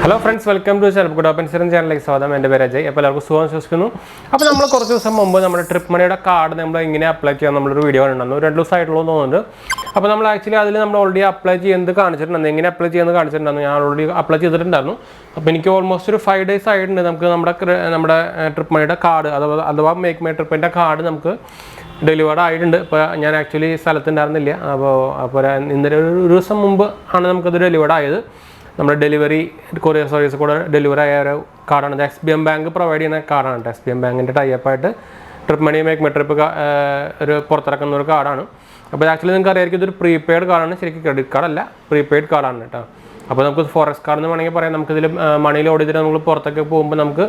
Hello friends, welcome to Self Good Open Serum channel. സ്വാഗതം. എൻ്റെ പേര് അജയ്. അപ്പോൾ എല്ലാവർക്കും സുഖം വിശ്വസിക്കുന്നു. അപ്പോൾ നമ്മൾ കുറച്ച് ദിവസം മുമ്പ് നമ്മുടെ ട്രിപ്പ് മണിയുടെ കാർഡ് നമ്മൾ എങ്ങനെ അപ്ലൈ ചെയ്യാൻ നമ്മളൊരു വീഡിയോ കണ്ടിരുന്നു. 2 ദിവസമായിട്ടുള്ളൂ തോന്നുന്നുണ്ട്. അപ്പോൾ നമ്മൾ ആക്ച്വലി അതിൽ നമ്മൾ ഓൾറെഡി അപ്ലൈ ചെയ്യുന്നത് കാണിച്ചിട്ടുണ്ട്. എങ്ങനെ അപ്ലൈ ചെയ്യുന്നത് കാണിച്ചിട്ടുണ്ടായിരുന്നു. ഞാൻ ഓൾറെഡി അപ്ലൈ ചെയ്തിട്ടുണ്ടായിരുന്നു. അപ്പോൾ എനിക്ക് ഓൾമോസ്റ്റ് ഒരു 5 days ആയിട്ടുണ്ട് നമുക്ക് നമ്മുടെ ട്രിപ്പ് മണിയുടെ കാർഡ് അഥവാ മേക്ക് മൈ ട്രിപ്പിൻ്റെ കാർഡ് നമുക്ക് ഡെലിവേർഡ് ആയിട്ടുണ്ട്. ഇപ്പോൾ ഞാൻ ആക്ച്വലി സ്ഥലത്തുണ്ടായിരുന്നില്ല. അപ്പോൾ ഇന്നലെ ഒരു ദിവസം മുമ്പ് ആണ് നമുക്കത് ഡെലിവേർഡ് ആയത്. നമ്മുടെ ഡെലിവറി കൊറിയർ സർവീസ് കൂടെ ഡെലിവറി ആയ ഒരു കാർഡാണ്. ഇത് SBM ബാങ്ക് പ്രൊവൈഡ് ചെയ്യുന്ന കാർഡാണ്. SBM ബാങ്കിൻ്റെ ടൈപ്പായിട്ട് trip money make my trip ഒരു പുറത്തിറക്കുന്ന ഒരു കാർഡാണ്. അപ്പോൾ ആക്ച്വലി നിങ്ങൾക്ക് അറിയാമായിരിക്കും ഇതൊരു പ്രീപെയ്ഡ് കാർഡാണ്. ശരിക്കും ക്രെഡിറ്റ് കാർഡല്ല, പ്രീപെയ്ഡ് കാർഡാണ് കേട്ടോ. അപ്പോൾ നമുക്ക് ഫോറസ്റ്റ് കാർഡ് എന്ന് വേണമെങ്കിൽ പറയാം. നമുക്കിതിൽ മണി ലോഡ് ചെയ്തിട്ട് നമ്മൾ പുറത്തൊക്കെ പോകുമ്പോൾ നമുക്ക്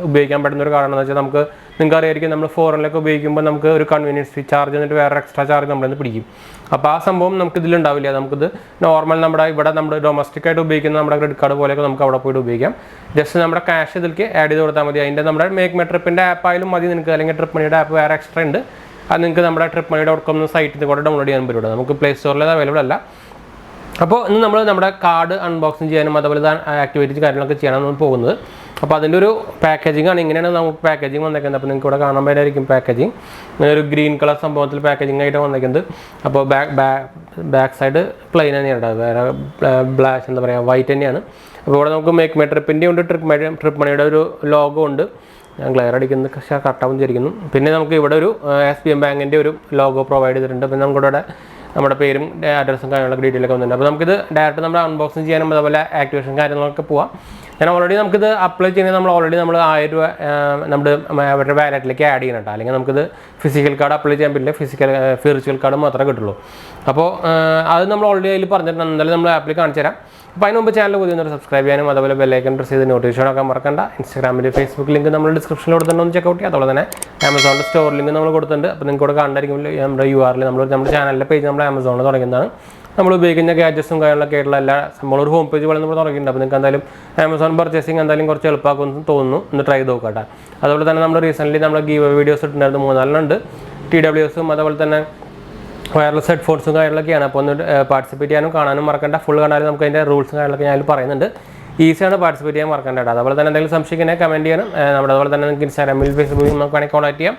ഉപയോഗിക്കാൻ പറ്റുന്ന ഒരു കാർഡാണെന്ന് വെച്ചാൽ നമുക്ക് നിങ്ങൾക്ക് അറിയാമായിരിക്കും നമ്മൾ ഫോറിനിലൊക്കെ ഉപയോഗിക്കുമ്പോൾ നമുക്ക് ഒരു കൺവീനിയൻസ് ഫീ ചാർജ് എന്നിട്ട് വേറെ എക്സ്ട്രാ ചാർജ് നമ്മളിന്ന് പിടിക്കും. അപ്പോൾ ആ സംഭവം നമുക്കിതിലുണ്ടാവില്ല. നമുക്കിത് നോർമൽ ഇവിടെ നമ്മുടെ ഡൊമസ്റ്റിക് ആയിട്ട് ഉപയോഗിക്കുന്ന നമ്മുടെ ക്രെഡിറ്റ് കാർഡ് പോലെയൊക്കെ നമുക്ക് അവിടെ പോയിട്ട് ഉപയോഗിക്കാം. ജസ്റ്റ് നമ്മുടെ ക്യാഷ് ഇതിലേക്ക് ആഡ് ചെയ്ത് കൊടുത്താൽ മതി. അതിൻ്റെ നമ്മുടെ മേക്ക് മൈ ട്രിപ്പിൻ്റെ ആപ്പായാലും മതി നിങ്ങൾക്ക്. അല്ലെങ്കിൽ ട്രിപ്പ് മണിയുടെ ആപ്പ് വേറെ എക്സ്ട്രാ ഉണ്ട്. അത് നിങ്ങൾക്ക് നമ്മുടെ ട്രിപ്പ് mani.com സൈറ്റിൽ കൂടെ ഡൗൺലോഡ് ചെയ്യാൻ പറ്റുള്ളൂ. നമുക്ക് പ്ലേ സ്റ്റോറിൽ അത് അവൈലബിൾ അല്ല. അപ്പോൾ ഇന്ന് നമ്മൾ നമ്മുടെ കാർഡ് അൺബോക്സിങ് ചെയ്യാനും അതുപോലെ ആക്ടിവിറ്റീസ് കാര്യങ്ങളൊക്കെ ചെയ്യാനാണ് പോകുന്നത്. അപ്പോൾ അതിൻ്റെ ഒരു പാക്കേജിംഗ് ആണ്. ഇങ്ങനെയാണ് നമുക്ക് പാക്കേജിങ് വന്നേക്കുന്നത്. അപ്പോൾ നിങ്ങൾക്ക് ഇവിടെ കാണാൻ പറ്റായിരിക്കും പാക്കേജിങ്. ഇങ്ങനെ ഒരു ഗ്രീൻ കളർ സംഭവത്തിൽ പാക്കേജിംഗ് ആയിട്ട് വന്നേക്കുന്നത്. അപ്പോൾ ബാക്ക് സൈഡ് പ്ലെയിൻ തന്നെയാണ്, വേറെ ബ്ലാക്ക് എന്താ പറയുക വൈറ്റ് തന്നെയാണ്. അപ്പോൾ ഇവിടെ നമുക്ക് മേക്ക് മൈ ട്രിപ്പിൻ്റെ ഉണ്ട്, ട്രിപ്പ് മണിയുടെ ഒരു ലോഗോ ഉണ്ട്. ഞാൻ ക്ലിയർ അടിക്കുന്നത് കറക്റ്റാവും വിചാരിക്കുന്നു. പിന്നെ നമുക്ക് ഇവിടെ ഒരു SBM ബാങ്കിൻ്റെ ഒരു ലോഗോ പ്രൊവൈഡ് ചെയ്തിട്ടുണ്ട്. പിന്നെ നമുക്കിവിടെ നമ്മുടെ പേരും അഡ്രസ്സും കാര്യങ്ങളൊക്കെ ഡീറ്റെയിലൊക്കെ വന്നിട്ടുണ്ട്. അപ്പോൾ നമുക്കിത് ഡയറക്റ്റ് നമ്മുടെ അൺബോക്സിങ് ചെയ്യാനും അതുപോലെ ആക്ടിവേഷൻ കാര്യങ്ങളൊക്കെ പോവാം. ഞാൻ ഓൾറെഡി നമുക്കിത് അപ്ലൈ ചെയ്യുന്നത് നമ്മൾ 1000 രൂപ നമ്മുടെ അവരുടെ വാലറ്റിലേക്ക് ആഡ് ചെയ്യണം കേട്ടോ. അല്ലെങ്കിൽ നമുക്കിത് ഫിസിക്കൽ കാർഡ് അപ്ലൈ ചെയ്യാൻ പറ്റില്ല, വിർച്വൽ കാർഡ് മാത്രമേ കിട്ടുള്ളൂ. അപ്പോൾ അത് നമ്മൾ ഓൾറെഡി അതിൽ പറഞ്ഞിട്ടുണ്ട്. എന്തായാലും നമ്മൾ ആപ്പിൽ കാണിച്ചു തരാം. അപ്പോൾ അതിന് മുമ്പ് ചാനൽ പുതിയ സബ്സ്ക്രൈബ് ചെയ്യാനും അതുപോലെ ബെല്ലൈക്കൺ പ്രസ് ചെയ്ത് നോട്ടിഫിക്കേഷൻ ഒക്കെ മറക്കണ്ട. ഇൻസ്റ്റാഗ്രാമിൽ ഫേസ്ബുക്ക് ലിങ്ക് നമ്മൾ ഡിസ്ക്രിപ്ഷനിൽ കൊടുത്തിട്ടുണ്ടോ ചെക്കൗട്ട് ചെയ്യുക. അതുപോലെ തന്നെ ആമസോണിൻ്റെ സ്റ്റോർ ലിങ്ക് നമ്മൾ കൊടുത്തിട്ടുണ്ട്. അപ്പോൾ നിങ്ങൾക്ക് ഇവിടെ കണ്ടായിരിക്കും നമ്മുടെ URL നമ്മുടെ ചാനലിൻ്റെ പേജ് നമ്മൾ ആമസോണിൽ തുടങ്ങിയതാണ്. നമ്മൾ ഉപയോഗിക്കുന്ന ഗാഡ്ജറ്റ്സും കാര്യങ്ങളൊക്കെ ആയിട്ടുള്ള എല്ലാ സംഭവം ഒരു ഹോം പേജ് പോലെ നമ്മൾ തുടങ്ങിയിട്ടുണ്ട്. അപ്പോൾ നിങ്ങൾക്ക് എന്തായാലും ആമസോൺ പർച്ചേസിങ് എന്തായാലും കുറച്ച് എളുപ്പമാക്കുമെന്ന് തോന്നുന്നു. ഒന്ന് ട്രൈ ചെയ്ത് നോക്കട്ടെ. അതുപോലെ തന്നെ നമ്മൾ റീസെൻ്റ്ലി നമ്മൾ ഗീവ് വീഡിയോസ് ഇട്ടിട്ടുണ്ടായിരുന്നു. 4 ഉണ്ട്. TWSും അതുപോലെ തന്നെ വയർലെസ് ഹെഡ്ഫോൺസും കാര്യങ്ങളൊക്കെയാണ്. അപ്പോൾ ഒന്ന് പാർട്ടിസിപ്പേറ്റ് ചെയ്യാനും കാണാനും മറക്കണ്ട. ഫുൾ കണ്ടാലും നമുക്ക് അതിൻ്റെ റൂൾസും കാര്യങ്ങളൊക്കെ ഞാൻ പറയുന്നുണ്ട്. ഈസിയാണ് പാർട്ടിസിപ്പേറ്റ് ചെയ്യാൻ മറക്കണ്ട. അതുപോലെ തന്നെ എന്തെങ്കിലും സംശയിക്കുന്നത് കമൻറ്റ് ചെയ്യണം. നമ്മുടെ അതുപോലെ തന്നെ നിങ്ങൾക്ക് ഇൻസ്റ്റാഗ്രാമിൽ ഫേസ്ബുക്കിൽ നമുക്ക് വേണമെങ്കിൽ കോൺടാക്ട് ചെയ്യാം.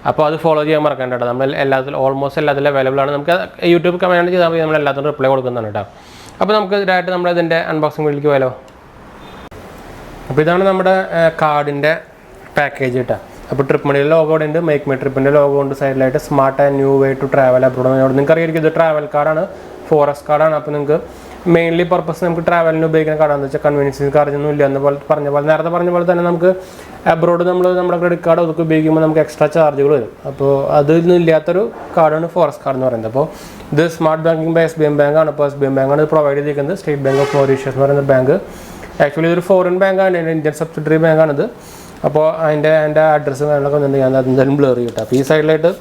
അപ്പോൾ അത് ഫോളോ ചെയ്യാൻ മറക്കണ്ട കേട്ടോ. നമ്മൾ ഓൾമോസ്റ്റ് എല്ലാത്തിലും അവൈലബിൾ ആണ്. നമുക്ക് യൂട്യൂബ് കമൻറ്റ് ചെയ്താൽ മതി, നമ്മൾ എല്ലാത്തിനും റിപ്ലൈ കൊടുക്കുന്നതാണ് കേട്ടോ. അപ്പോൾ നമുക്ക് ഇതായിട്ട് നമ്മൾ ഇതിൻ്റെ അൺബോക്സിംഗ് വീട്ടിലേക്ക് പോയാലോ. അപ്പോൾ ഇതാണ് നമ്മുടെ കാർഡിൻ്റെ പാക്കേജ് കേട്ടോ. അപ്പോൾ ട്രിപ്പ് മണിയുടെ ലോഗോ ഉണ്ട്, മേക്ക് മൈ ട്രിപ്പിൻ്റെ ലോഗോ ഉണ്ട്. സൈഡിലായിട്ട് smart and new way to travel abroad. നിങ്ങൾക്ക് അറിയായിരിക്കും ഇത് ട്രാവൽ കാർഡാണ്, ഫോറസ്റ്റ് കാർഡാണ്. അപ്പോൾ നിങ്ങൾക്ക് മെയിൻലി പർപ്പസ് നമുക്ക് ട്രാവലിന് ഉപയോഗിക്കുന്ന കാർഡാണെന്ന് വെച്ചാൽ കൺവീനിയൻസ് ചാർജൊന്നും ഇല്ല. നേരത്തെ പറഞ്ഞ പോലെ തന്നെ നമുക്ക് അബ്രോഡ് നമ്മുടെ ക്രെഡിറ്റ് കാർഡ് അതൊക്കെ ഉപയോഗിക്കുമ്പോൾ നമുക്ക് എക്സ്ട്രാ ചാർജുകൾ വരും. അപ്പോൾ അതൊന്നും ഇല്ലാത്തൊരു കാർഡാണ് ഫോറസ്റ്റ് കാർഡ് എന്ന് പറയുന്നത്. അപ്പോൾ ഇത് സ്മാർട്ട് ബാങ്കിങ് ബൈ SBM ബാങ്കാണ്. അപ്പോൾ SBM ബാങ്കാണ് പ്രൊവൈഡ് ചെയ്തിരിക്കുന്നത്. സ്റ്റേറ്റ് ബാങ്ക് ഓഫ് മൗറീഷ്യസ് എന്ന് പറയുന്ന ബാങ്ക്. ആക്ച്വലി ഇതൊരു ഫോറിൻ ബാങ്കാണ്, ഇന്ത്യൻ സബ്സിഡറി ബാങ്കാണിത്. അപ്പോൾ അതിൻ്റെ അഡ്രസ്സും കാര്യങ്ങളൊക്കെ വന്നിട്ട് ഞാൻ എന്തായാലും ബ്ലർ ചെയ്യട്ടെ. അപ്പോൾ ഈ സൈഡിലായിട്ട്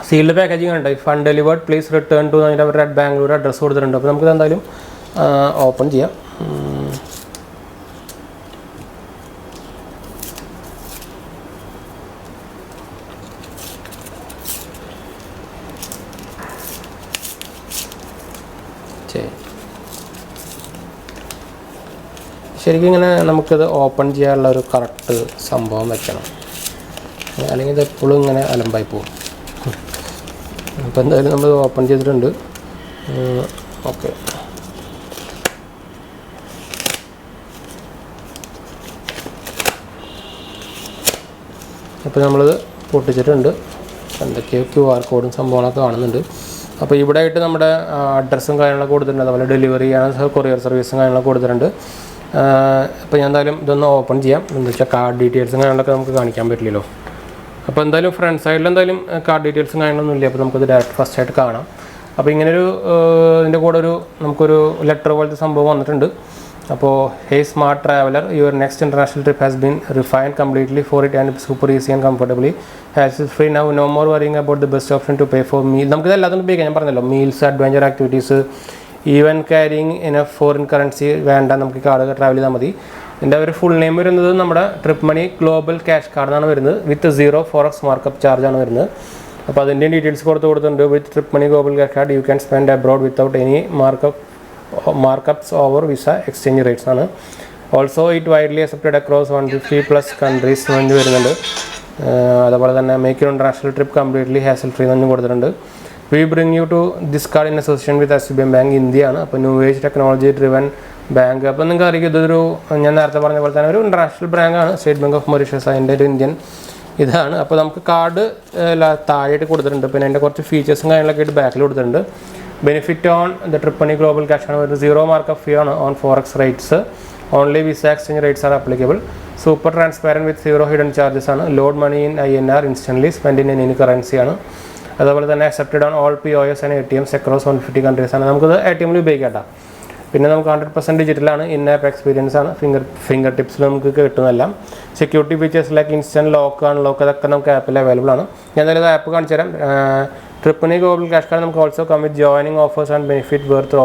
സീൽഡ് പാക്കേജിങ് ഉണ്ട്. Found delivered please return to അതിൻ്റെ അവർ ബാംഗ്ലൂർ അഡ്രസ്സ് കൊടുത്തിട്ടുണ്ട്. അപ്പോൾ നമുക്കിത് എന്തായാലും ഓപ്പൺ ചെയ്യാം. ശരിക്കും ഇങ്ങനെ നമുക്കിത് ഓപ്പൺ ചെയ്യാനുള്ള ഒരു കറക്റ്റ് സംഭവം വെക്കണം, അല്ലെങ്കിൽ ഇത് എപ്പോഴും ഇങ്ങനെ അലമ്പായി പോകും. അപ്പോൾ എന്തായാലും നമ്മൾ ഓപ്പൺ ചെയ്തിട്ടുണ്ട്. ഓക്കെ, അപ്പോൾ നമ്മളിത് പൊട്ടിച്ചിട്ടുണ്ട്. എന്തൊക്കെയോ QR കോഡും സംഭവങ്ങളൊക്കെ കാണുന്നുണ്ട്. അപ്പോൾ ഇവിടെ ആയിട്ട് നമ്മുടെ അഡ്രസ്സും കാര്യങ്ങളൊക്കെ കൊടുത്തിട്ടുണ്ട്. അതുപോലെ ഡെലിവറി ചെയ്യാൻ കൊറിയർ സർവീസും കാര്യങ്ങളൊക്കെ കൊടുത്തിട്ടുണ്ട്. അപ്പോൾ ഞാൻ എന്തായാലും ഇതൊന്ന് ഓപ്പൺ ചെയ്യാം. എന്താ വെച്ചാൽ കാർഡ് ഡീറ്റെയിൽസും കാര്യങ്ങളൊക്കെ നമുക്ക് കാണിക്കാൻ പറ്റില്ലല്ലോ. അപ്പോൾ എന്തായാലും ഫ്രണ്ട് സൈഡിൽ എന്തായാലും കാർഡ് ഡീറ്റെയിൽസും കാര്യങ്ങളൊന്നും ഇല്ല. അപ്പോൾ നമുക്കത് ഡയറക്റ്റ് ഫസ്റ്റ് ആയിട്ട് കാണാം. അപ്പോൾ ഇങ്ങനൊരു ഇതിൻ്റെ കൂടെ നമുക്കൊരു ലെറ്റർ പോലത്തെ സംഭവം വന്നിട്ടുണ്ട്. അപ്പോൾ hey smart traveller, your next international trip has been refined completely for it and super easy and comfortably has free now no more worrying about the best option to pay for meal. നമുക്കിത് എല്ലാത്തിനും ഉപയോഗിക്കാം. ഞാൻ പറഞ്ഞല്ലോ, meals, adventure activities, even carrying in a foreign currency വേണ്ട, നമുക്ക് card travel ചെയ്താൽ മതി. ഇതിൻ്റെ ഒരു ഫുൾ നെയിം വരുന്നത് നമ്മുടെ ട്രിപ്പ് മണി ഗ്ലോബൽ ക്യാഷ് കാർഡാണ് വരുന്നത്. വിത്ത് 0 forex മാർക്കപ്പ് ചാർജാണ് വരുന്നത്. അപ്പോൾ അതിൻ്റെ ഡീറ്റെയിൽസ് കൊടുത്തിട്ടുണ്ട്. With trip money global cash card you can spend abroad without any markup markups over Visa exchange rates ആണ്. Also it widely accepted across 150+ countries എന്ന് വരുന്നുണ്ട്. അതുപോലെ തന്നെ make your international trip completely hassle free എന്ന് കൊടുത്തിട്ടുണ്ട്. We bring you to this card in association with SBI bank ഇന്ത്യയാണ്. അപ്പോൾ new age technology driven bank. അപ്പോൾ നിങ്ങൾക്ക് അറിയാം ഇതൊരു ഞാൻ നേരത്തെ പറഞ്ഞ പോലെ തന്നെ ഒരു ഇൻ്റർനാഷണൽ ബാങ്കാണ്, സ്റ്റേറ്റ് ബാങ്ക് ഓഫ് മൊറീഷ്യസ്. അതിൻ്റെ ഒരു ഇന്ത്യൻ ഇതാണ്. അപ്പോൾ നമുക്ക് കാർഡ് താഴെയായിട്ട് കൊടുത്തിട്ടുണ്ട്. പിന്നെ അതിൻ്റെ കുറച്ച് ഫീച്ചേഴ്സും കാര്യങ്ങളൊക്കെ ആയിട്ട് ബാക്കിൽ കൊടുത്തിട്ടുണ്ട്. Benefit on the trip money global cash ആണ് വരുന്നത്. 0 മാർക്കപ്പ് ഫീ ആണ് on forex rates. Only Visa exchange rates are applicable. Super transparent with 0 hidden charges ആണ്. Load money in INR instantly spend in any currency ആണ്. അതുപോലെ തന്നെ accepted on all POS and ATMs across 150 countries ആണ്. നമുക്കത് ATMൽ ഉപയോഗിക്കാം. പിന്നെ നമുക്ക് 100% ഡിജിറ്റലാണ്. ഇൻ ആപ്പ് എക്സ്പീരിയൻസ് ആണ്. ഫിംഗർ ടിപ്സിൽ നമുക്ക് കിട്ടുന്നതെല്ലാം. Security features like instant lock, unlock അതൊക്കെ നമുക്ക് ആപ്പിൽ അവൈലബിൾ ആണ്. ഞാൻ എന്തായാലും ആപ്പ് കാണിച്ചു തരാം. Trip money global cash card നമുക്ക് also come with joining offers and benefit worth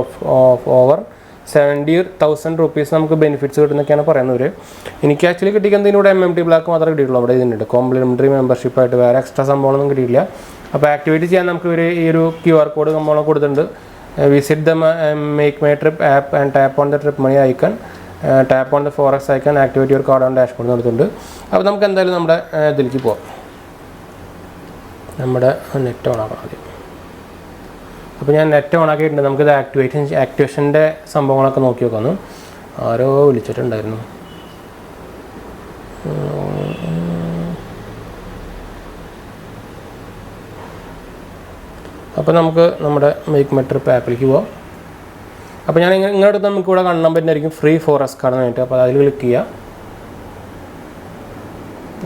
over 70,000 rupees നമുക്ക് ബെനിഫിറ്റ്സ് കിട്ടുന്നൊക്കെയാണ് പറയുന്നത്. എനിക്ക് ആക്ച്വലി കിട്ടിക്കുന്നത് ഇവിടെ MMT ബ്ലാക്ക് മാത്രമേ കിട്ടിയിട്ടുള്ളൂ. അവിടെ ഇതിനുണ്ട് കോംപ്ലിമെൻ്ററി മെമ്പർഷിപ്പായിട്ട് വേറെ എക്സ്ട്രാ സംഭവമൊന്നും കിട്ടിയില്ല. അപ്പോൾ ആക്ടിവേറ്റ് ചെയ്യാൻ നമുക്ക് ഈ ഒരു QR കോഡ് നമ്മൾ കൊടുത്തിട്ടുണ്ട്. Visit the make my trip app and tap on the trip money icon, tap on the forex icon, activate your card on dashboard നടത്തുന്നുണ്ട്. അപ്പോൾ നമുക്ക് എന്തായാലും നമ്മുടെ ഇതിലേക്ക് പോകാം. നമ്മുടെ നെറ്റ് ഓൺ ആക്കണം ആദ്യം. അപ്പോൾ ഞാൻ നെറ്റ് ഓൺ ആക്കിയിട്ടുണ്ട്. നമുക്കിത് ആക്ടിവേഷൻ്റെ സംഭവങ്ങളൊക്കെ നോക്കി നോക്കാമെന്ന്. ആരോ വിളിച്ചിട്ടുണ്ടായിരുന്നു. അപ്പോൾ നമുക്ക് നമ്മുടെ മേക്ക് മൈ ട്രിപ്പ് ആപ്പിലേക്ക് പോവാം. അപ്പോൾ ഞാൻ നിങ്ങളുടെ അടുത്ത് നമുക്ക് ഇവിടെ കാണാൻ പറ്റുന്നതായിരിക്കും ഫ്രീ ഫോറസ്റ്റ് കാർഡ് ആയിട്ട്. അപ്പോൾ അതിൽ ക്ലിക്ക് ചെയ്യുക.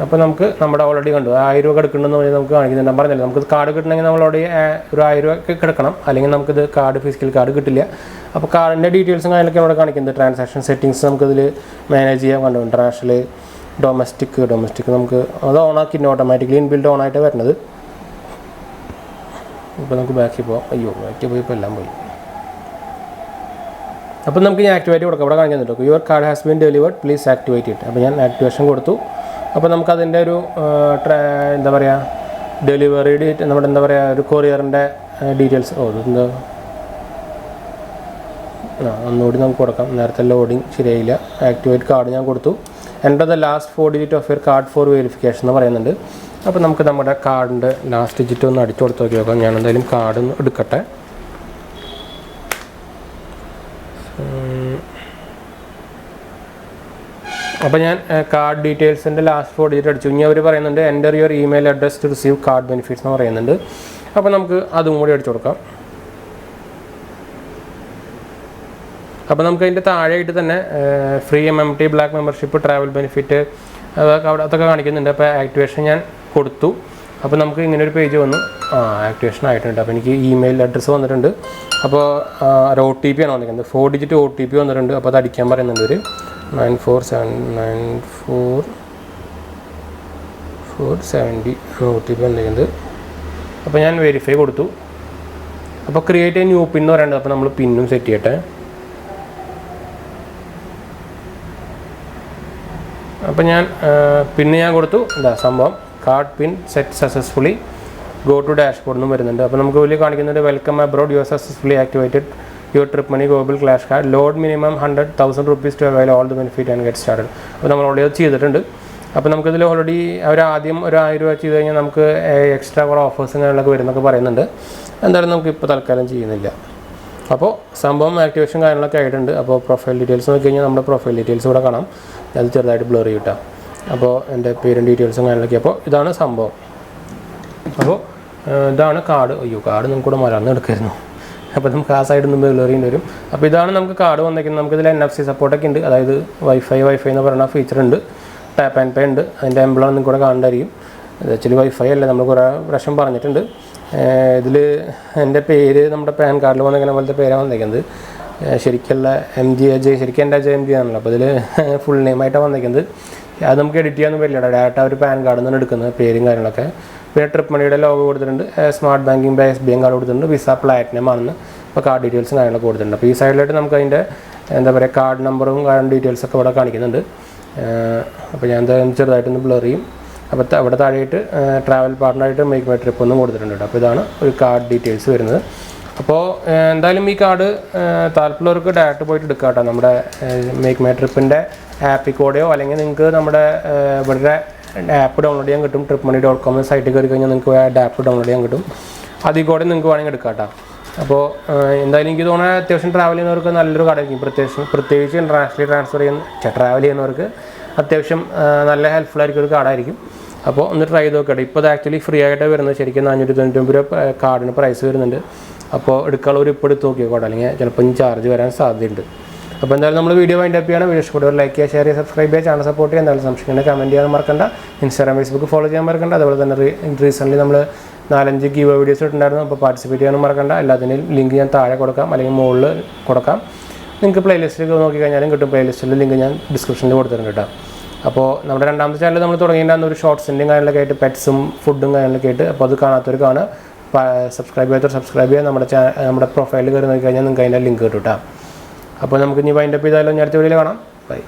അപ്പോൾ നമുക്ക് നമ്മുടെ ഓൾറെഡി കണ്ടു 1000 രൂപ കിടക്കണമെന്ന് പറഞ്ഞാൽ നമുക്ക് കാണിക്കുന്നുണ്ട്. ഞാൻ പറഞ്ഞില്ല നമുക്ക് കാർഡ് കിട്ടണമെങ്കിൽ നമ്മൾ ഓൾറെഡി ഒരു 1000 രൂപ കിടക്കണം, അല്ലെങ്കിൽ നമുക്കിത് കാർഡ് ഫിസിക്കൽ കാർഡ് കിട്ടില്ല. അപ്പോൾ കാർഡിൻ്റെ ഡീറ്റെയിൽസും കാര്യങ്ങളൊക്കെ ഇവിടെ കാണിക്കുന്നത്. ട്രാൻസാക്ഷൻ സെറ്റിങ്സ് നമുക്കിതിൽ മാനേജ് ചെയ്യാൻ കണ്ടു. ഇൻ്റർനാഷണൽ, ഡൊമസ്റ്റിക് നമുക്ക് അത് ഓണാക്കിയിട്ട് ഓട്ടോമാറ്റിക്കലി ഇൻബിൽഡ് ഓണായിട്ട് വരുന്നത്. ഇപ്പോൾ നമുക്ക് ബാക്കിൽ പോകാം. ബാക്കിൽ പോയി ഇപ്പോൾ എല്ലാം പോയി. അപ്പോൾ നമുക്ക് ഞാൻ ആക്ടിവേറ്റ് കൊടുക്കാം. ഇവിടെ കാണിക്കാൻ പറ്റും your card has been delivered please activate it. അപ്പോൾ ഞാൻ ആക്ടിവേഷൻ കൊടുത്തു. അപ്പോൾ നമുക്കതിൻ്റെ ഒരു എന്താ പറയുക ഡെലിവറി ഡേറ്റ്, നമ്മുടെ എന്താ പറയുക ഒരു കൊറിയറിൻ്റെ ഡീറ്റെയിൽസ് ഇതെന്താ ഒന്നുകൂടി നമുക്ക് കൊടുക്കാം. നേരത്തെ ലോഡിങ് ശരിയായില്ല. ആക്ടിവേറ്റ് കാർഡ് ഞാൻ കൊടുത്തു. Enter the last 4 digits of your card four verification എന്ന് പറയുന്നുണ്ട്. അപ്പോൾ നമുക്ക് നമ്മുടെ കാർഡിൻ്റെ ലാസ്റ്റ് ഡിജിറ്റ് ഒന്ന് അടിച്ചു കൊടുത്ത് നോക്കി നോക്കാം. ഞാൻ എന്തായാലും കാർഡ് ഒന്ന് എടുക്കട്ടെ. അപ്പോൾ ഞാൻ കാർഡ് ഡീറ്റെയിൽസിൻ്റെ ലാസ്റ്റ് 4 digits അടിച്ചു. ഇനി അവർ പറയുന്നുണ്ട് enter your email address to receive card benefits എന്ന് പറയുന്നുണ്ട്. അപ്പോൾ നമുക്ക് അതും കൂടി അടിച്ചു കൊടുക്കാം. അപ്പോൾ നമുക്ക് അതിൻ്റെ താഴെയായിട്ട് തന്നെ free MMT black membership, travel benefit അതൊക്കെ കാണിക്കുന്നുണ്ട്. അപ്പോൾ ആക്ടിവേഷൻ ഞാൻ കൊടുത്തു. അപ്പോൾ നമുക്ക് ഇങ്ങനെ ഒരു പേജ് വന്നു. ആക്ടിവേഷൻ ആയിട്ടുണ്ട്. അപ്പോൾ എനിക്ക് ഇമെയിൽ അഡ്രസ്സ് വന്നിട്ടുണ്ട്. അപ്പോൾ ഒരു OTP ആണ് വന്നിരിക്കുന്നത്. 4 digit OTP വന്നിട്ടുണ്ട്. അപ്പോൾ അത് അടിക്കാൻ പറയുന്നുണ്ട് ഒരു 94799470 OTP വന്നിരിക്കുന്നത്. അപ്പോൾ ഞാൻ വെരിഫൈ കൊടുത്തു. അപ്പോൾ ക്രിയേറ്റ് എ ന്യൂ പിൻ എന്ന് പറയുന്നത്. അപ്പോൾ നമ്മൾ പിന്നും സെറ്റ് ചെയ്യട്ടെ. അപ്പോൾ ഞാൻ പിന്നെ ഞാൻ കൊടുത്തു. സംഭവം card pin set successfully, go to dashboard എന്നും വരുന്നുണ്ട്. അപ്പോൾ നമുക്ക് വലിയ കാണിക്കുന്നുണ്ട് welcome abroad you successfully activated your trip money global cash card, load minimum 100,000 rupees to avail all the benefit and get started. അപ്പോൾ നമ്മൾ ഓൾറെഡി അത് ചെയ്തിട്ടുണ്ട്. അപ്പോൾ നമുക്കിതിൽ ഓൾറെഡി അവർ ആദ്യം ഒരു 1000 രൂപ ചെയ്ത് കഴിഞ്ഞാൽ നമുക്ക് എക്സ്ട്രാ കുറേ ഓഫേഴ്സും കാര്യങ്ങളൊക്കെ വരുന്നൊക്കെ പറയുന്നുണ്ട്. എന്തായാലും നമുക്ക് ഇപ്പോൾ തൽക്കാലം ചെയ്യുന്നില്ല. അപ്പോൾ സംഭവം ആക്ടിവേഷൻ കാര്യങ്ങളൊക്കെ ആയിട്ടുണ്ട്. അപ്പോൾ പ്രൊഫൈൽ ഡീറ്റെയിൽസ് നോക്കി കഴിഞ്ഞാൽ നമ്മുടെ പ്രൊഫൈൽ ഡീറ്റെയിൽസ് ഇവിടെ കാണാം. അത് ചെറുതായിട്ട് ബ്ലർ ചെയ്തിട്ടാണ്. അപ്പോൾ എൻ്റെ പേരും ഡീറ്റെയിൽസും കാര്യങ്ങളൊക്കെ. അപ്പോൾ ഇതാണ് സംഭവം. അപ്പോൾ ഇതാണ് കാർഡ്. കാർഡ് നമുക്ക് കൂടെ മലർന്ന് എടുക്കായിരുന്നു. അപ്പോൾ നമുക്ക് ആ സൈഡിൽ നിന്ന് ബ്ലർ ചെയ്യേണ്ടി വരും. അപ്പോൾ ഇതാണ് നമുക്ക് കാർഡ് വന്നിരിക്കുന്നത്. നമുക്കിതിൽ NFC സപ്പോർട്ടൊക്കെ ഉണ്ട്. അതായത് വൈഫൈ എന്ന് പറയുന്ന ഫീച്ചർ ഉണ്ട്. ടാപ്പ് ആൻഡ് പേ ഉണ്ട്. അതിൻ്റെ എംബ്ലം ഒന്നും കൂടെ കാണേണ്ടായിരിക്കും. ആക്ച്വലി വൈഫൈ അല്ല, നമ്മൾ കുറേ പ്രാവശ്യം പറഞ്ഞിട്ടുണ്ട്. ഇതിൽ എൻ്റെ പേര് നമ്മുടെ പാൻ കാർഡിൽ വന്നിരിക്കുന്ന പോലത്തെ പേരാണ് വന്നിരിക്കുന്നത്. ശരിക്കുള്ള MGAJ, ശരിക്കും എൻ്റെ MG ആണല്ലോ. അപ്പോൾ ഇതിൽ ഫുൾ നെയിമായിട്ടാണ് വന്നിരിക്കുന്നത്. അത് നമുക്ക് എഡിറ്റ് ചെയ്യാനൊന്നും പറ്റില്ല. ഡയറക്റ്റ് അവർ പാൻ കാർഡിൽ നിന്നാണ് എടുക്കുന്നത് പേരും കാര്യങ്ങളൊക്കെ. പിന്നെ ട്രിപ്പ് മണിയുടെ ലോഗോ കൊടുത്തിട്ടുണ്ട്. Smart banking by SBI card കൊടുത്തിട്ടുണ്ട്. വിസ പ്ലാറ്റിനം ആണെന്ന് ഇപ്പോൾ കാർഡ് ഡീറ്റെയിൽസും കാര്യങ്ങളൊക്കെ കൊടുത്തിട്ടുണ്ട്. അപ്പോൾ ഈ സൈഡിലായിട്ട് നമുക്ക് അതിൻ്റെ എന്താ പറയുക കാർഡ് നമ്പറും കാർഡ് ഡീറ്റെയിൽസൊക്കെ ഇവിടെ കാണിക്കുന്നുണ്ട്. അപ്പോൾ ഞാൻ എന്തായാലും ചെറുതായിട്ടൊന്ന് ബ്ലർ ചെയ്യും. അപ്പോൾ അവിടെ താഴെയായിട്ട് ട്രാവൽ പാർട്ണറായിട്ട് മേക്ക് മൈ ട്രിപ്പ് ഒന്നും കൊടുത്തിട്ടുണ്ട്. അപ്പോൾ ഇതാണ് ഒരു കാർഡ് ഡീറ്റെയിൽസ് വരുന്നത്. അപ്പോൾ എന്തായാലും ഈ കാർഡ് താല്പര്യമുള്ളവർക്ക് ഡയറക്റ്റ് പോയിട്ട് എടുക്കാം കേട്ടോ. നമ്മുടെ മേക്ക് മൈ ട്രിപ്പിൻ്റെ ആപ്പിൽ കൂടെയോ അല്ലെങ്കിൽ നിങ്ങൾക്ക് നമ്മുടെ ഇവിടെ ആപ്പ് ഡൗൺലോഡ് ചെയ്യാൻ കിട്ടും. tripmoney.com സൈറ്റിൽ കയറി കഴിഞ്ഞാൽ നിങ്ങൾക്ക് ആപ്പ് ഡൗൺലോഡ് ചെയ്യാൻ കിട്ടും. അതിൽ കൂടെ നിങ്ങൾക്ക് വേണമെങ്കിൽ എടുക്കാം കേട്ടോ. അപ്പോൾ എന്തായാലും എനിക്ക് തോന്നുന്നത് അത്യാവശ്യം ട്രാവൽ ചെയ്യുന്നവർക്ക് നല്ലൊരു കാർഡായിരിക്കും. പ്രത്യേകിച്ച് ഇൻ്റർനാഷണലി ട്രാവൽ ചെയ്യുന്നവർക്ക് അത്യാവശ്യം നല്ല ഹെൽപ്ഫുൾ ആയിരിക്കും ഒരു കാർഡായിരിക്കും. അപ്പോൾ ഒന്ന് ട്രൈ ചെയ്ത് നോക്കട്ടെ. ഇപ്പോൾ അത് ആക്ച്വലി ഫ്രീ ആയിട്ട് വരുന്നത് ശരിക്കും 499 രൂപ കാർഡിന് പ്രൈസ് വരുന്നുണ്ട്. അപ്പോൾ എടുക്കാനുള്ളവർ ഇപ്പോൾ എടുത്ത് നോക്കിക്കോട്ടെ, അല്ലെങ്കിൽ ചിലപ്പോൾ ചാർജ് വരാൻ സാധ്യതയുണ്ട്. അപ്പോൾ എന്തായാലും നമ്മൾ വീഡിയോ വൈൻഡ് അപ്പ് ചെയ്യണം. വീഡിയോ ഇഷ്ടപ്പെട്ടവർ ലൈക്ക് ചെയ്യുക, ഷെയർ ചെയ്യുക, സബ്സ്ക്രൈബ് ചെയ്യുക, ചാനൽ സപ്പോർട്ട് ചെയ്യുക. എന്തായാലും സംശയങ്ങൾ കമൻറ്റ് ചെയ്യാൻ മറക്കണ്ട. ഇൻസ്റ്റാഗ്രാം ഫേസ്ബുക്ക് ഫോളോ ചെയ്യാൻ മറക്കണ്ട. അതുപോലെ തന്നെ റീസെൻ്റ്ലി നമ്മൾ 4-5 ഗീവ് വീഡിയോസ് ഇട്ടുണ്ടായിരുന്നു. അപ്പോൾ പാർട്ടിസിപ്പേറ്റ് ചെയ്യാനും മറക്കണ്ട. എല്ലാത്തിനും ലിങ്ക് ഞാൻ താഴെ കൊടുക്കാം അല്ലെങ്കിൽ മുകളിൽ കൊടുക്കാം. നിങ്ങൾക്ക് പ്ലേലിസ്റ്റിൽ നോക്കി കഴിഞ്ഞാലും കിട്ടും. പ്ലേലിസ്റ്റിൽ ലിങ്ക് ഞാൻ ഡിസ്ക്രിപ്ഷനിൽ കൊടുത്തിട്ടുണ്ട് കേട്ടോ. അപ്പോൾ നമ്മുടെ രണ്ടാമത്തെ ചാനൽ നമ്മൾ തുടങ്ങിയിട്ടുണ്ടാകുന്ന ഒരു ഷോർട്സിൻ്റെയും കാര്യങ്ങളൊക്കെ ആയിട്ട് പെറ്റ്സും ഫുഡും കാര്യങ്ങളൊക്കെ ആയിട്ട്. അപ്പോൾ അത് കാണാത്തവർ കാണുക, സബ്സ്ക്രൈബ് ചെയ്യുക. നമ്മുടെ പ്രൊഫൈലിൽ കയറി നോക്കി കഴിഞ്ഞാൽ നിങ്ങൾക്ക് അതിൻ്റെ ലിങ്ക് കിട്ടും കേട്ടോ. അപ്പോൾ നമുക്ക് ഇനി വൈൻഡ് അപ്പ് ചെയ്താലും അടുത്ത വീഡിയോയിൽ കാണാം. ബൈ.